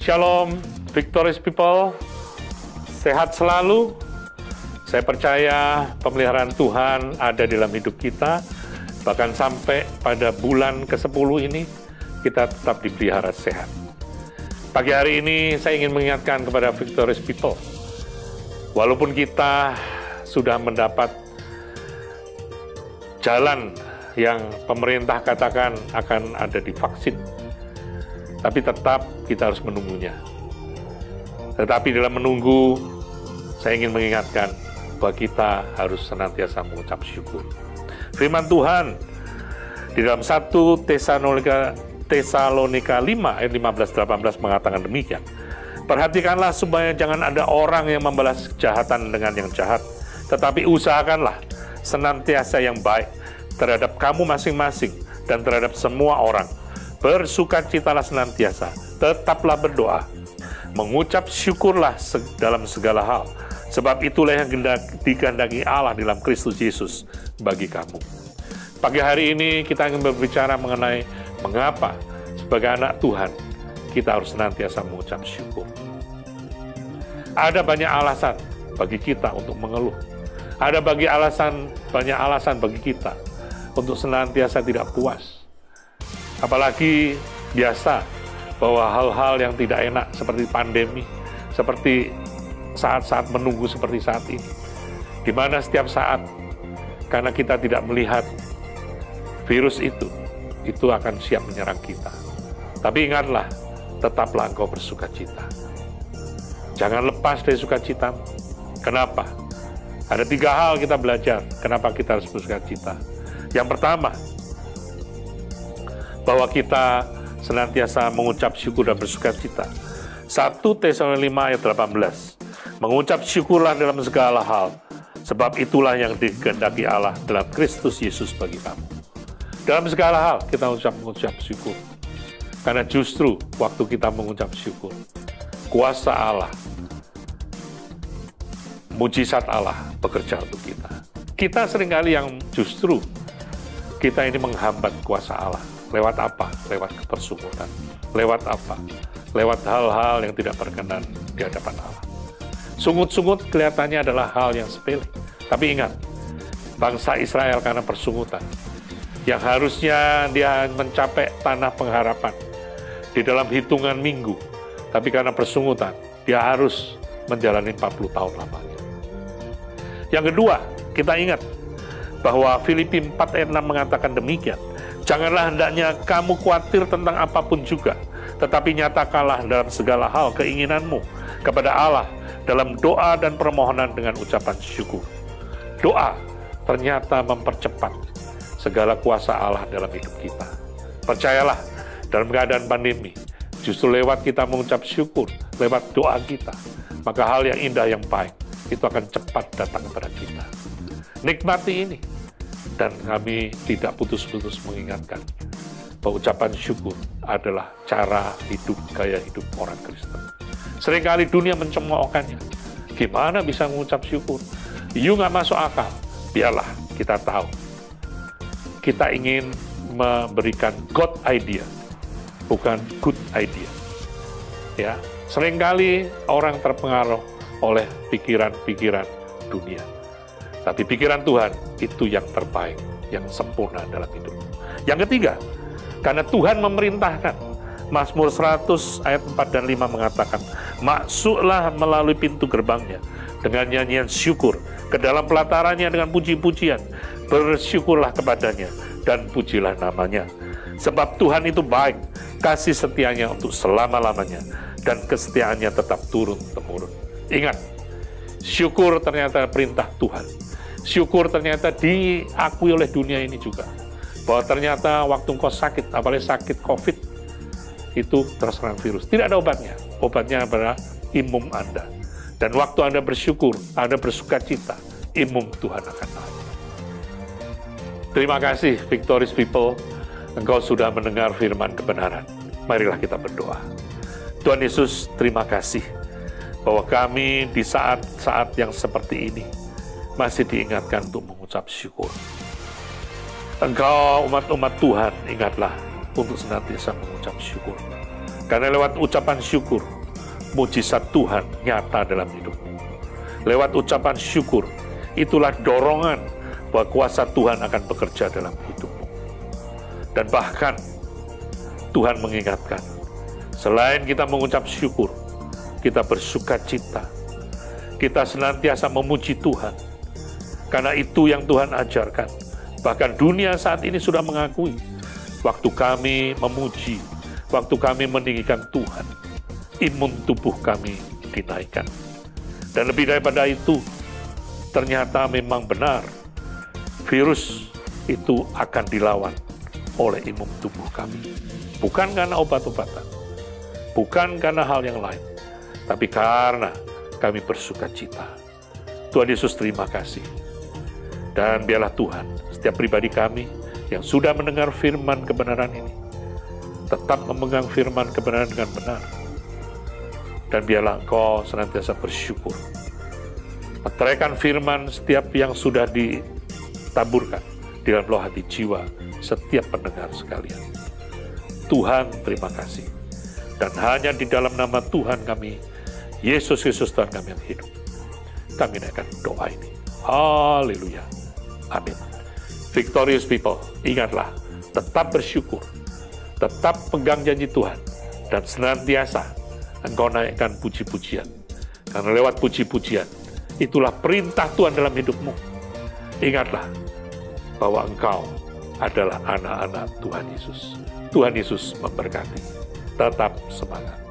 Shalom, Victorious People, sehat selalu. Saya percaya pemeliharaan Tuhan ada dalam hidup kita, bahkan sampai pada bulan ke-10 ini, kita tetap dipelihara sehat. Pagi hari ini saya ingin mengingatkan kepada Victorious People, walaupun kita sudah mendapat jalan yang pemerintah katakan akan ada di vaksin, tapi tetap kita harus menunggunya. Tetapi dalam menunggu, saya ingin mengingatkan bahwa kita harus senantiasa mengucap syukur. Firman Tuhan di dalam 1 Tesalonika 5 ayat 15-18 mengatakan demikian. Perhatikanlah supaya jangan ada orang yang membalas kejahatan dengan yang jahat, tetapi usahakanlah senantiasa yang baik terhadap kamu masing-masing dan terhadap semua orang. Bersukacitalah senantiasa, tetaplah berdoa, mengucap syukurlah dalam segala hal, sebab itulah yang dikehendaki Allah dalam Kristus Yesus bagi kamu. Pagi hari ini kita ingin berbicara mengenai mengapa sebagai anak Tuhan kita harus senantiasa mengucap syukur. Ada banyak alasan bagi kita untuk mengeluh. Ada banyak alasan bagi kita untuk senantiasa tidak puas. Apalagi biasa bahwa hal-hal yang tidak enak seperti pandemi, seperti saat-saat menunggu seperti saat ini, di mana setiap saat, karena kita tidak melihat virus itu akan siap menyerang kita. Tapi ingatlah, tetaplah engkau bersukacita. Jangan lepas dari sukacitamu. Kenapa? Ada 3 hal kita belajar, kenapa kita harus bersukacita. Yang pertama, bahwa kita senantiasa mengucap syukur dan bersukacita. 1 Tesalonika 5 ayat 18. Mengucap syukurlah dalam segala hal, sebab itulah yang dikehendaki Allah dalam Kristus Yesus bagi kamu. Dalam segala hal kita mengucap syukur. Karena justru waktu kita mengucap syukur, kuasa Allah, mujizat Allah bekerja untuk kita. Kita seringkali yang justru kita ini menghambat kuasa Allah. Lewat apa? Lewat ketersungutan. Lewat apa? Lewat hal-hal yang tidak berkenan di hadapan Allah. Sungut-sungut kelihatannya adalah hal yang sepele. Tapi ingat, bangsa Israel karena persungutan, yang harusnya dia mencapai tanah pengharapan di dalam hitungan minggu, tapi karena persungutan, dia harus menjalani 40 tahun lamanya. Yang kedua, kita ingat bahwa Filipi 4 ayat 6 mengatakan demikian. Janganlah hendaknya kamu khawatir tentang apapun juga, tetapi nyatakanlah dalam segala hal keinginanmu kepada Allah dalam doa dan permohonan dengan ucapan syukur. Doa ternyata mempercepat segala kuasa Allah dalam hidup kita. Percayalah, dalam keadaan pandemi, justru lewat kita mengucap syukur, lewat doa kita, maka hal yang indah, yang baik, itu akan cepat datang kepada kita. Nikmati ini. Dan kami tidak putus-putus mengingatkan bahwa ucapan syukur adalah cara hidup, gaya hidup orang Kristen. Seringkali dunia mencemoohkannya. Gimana bisa mengucap syukur? You nggak masuk akal. Biarlah kita tahu. Kita ingin memberikan God idea, bukan good idea. Ya, seringkali orang terpengaruh oleh pikiran-pikiran dunia. Tapi pikiran Tuhan itu yang terbaik, yang sempurna dalam hidup. Yang ketiga, karena Tuhan memerintahkan, Mazmur 100 ayat 4 dan 5 mengatakan, masuklah melalui pintu gerbangnya dengan nyanyian syukur, ke dalam pelatarannya dengan puji-pujian, bersyukurlah kepadanya dan pujilah namanya. Sebab Tuhan itu baik, kasih setianya untuk selama-lamanya, dan kesetiaannya tetap turun-temurun. Ingat, syukur ternyata perintah Tuhan. Syukur ternyata diakui oleh dunia ini juga. Bahwa ternyata waktu engkau sakit, apalagi sakit COVID, itu terserang virus. Tidak ada obatnya. Obatnya adalah imun Anda. Dan waktu Anda bersyukur, Anda bersukacita, imun Tuhan akan naik. Terima kasih, Victorious People. Engkau sudah mendengar firman kebenaran. Marilah kita berdoa. Tuhan Yesus, terima kasih bahwa kami di saat-saat yang seperti ini masih diingatkan untuk mengucap syukur. Engkau umat-umat Tuhan, ingatlah untuk senantiasa mengucap syukur. Karena lewat ucapan syukur, mujizat Tuhan nyata dalam hidupmu. Lewat ucapan syukur, itulah dorongan bahwa kuasa Tuhan akan bekerja dalam hidupmu. Dan bahkan Tuhan mengingatkan, selain kita mengucap syukur, kita bersuka cita, kita senantiasa memuji Tuhan. Karena itu yang Tuhan ajarkan. Bahkan dunia saat ini sudah mengakui, waktu kami memuji, waktu kami meninggikan Tuhan, imun tubuh kami dinaikkan. Dan lebih daripada itu, ternyata memang benar, virus itu akan dilawan oleh imun tubuh kami. Bukan karena obat-obatan, bukan karena hal yang lain, tapi karena kami bersuka cita. Tuhan Yesus, terima kasih. Dan biarlah Tuhan, setiap pribadi kami yang sudah mendengar firman kebenaran ini, tetap memegang firman kebenaran dengan benar. Dan biarlah Engkau senantiasa bersyukur. Meteraikan firman setiap yang sudah ditaburkan di dalam roh hati jiwa setiap pendengar sekalian. Tuhan, terima kasih. Dan hanya di dalam nama Tuhan kami, Yesus Kristus Tuhan kami yang hidup, kami naikkan doa ini. Haleluya. Amin. Victorious people, ingatlah, tetap bersyukur, tetap pegang janji Tuhan, dan senantiasa Engkau naikkan puji-pujian. Karena lewat puji-pujian, itulah perintah Tuhan dalam hidupmu. Ingatlah bahwa engkau adalah anak-anak Tuhan Yesus. Tuhan Yesus memberkati. Tetap semangat.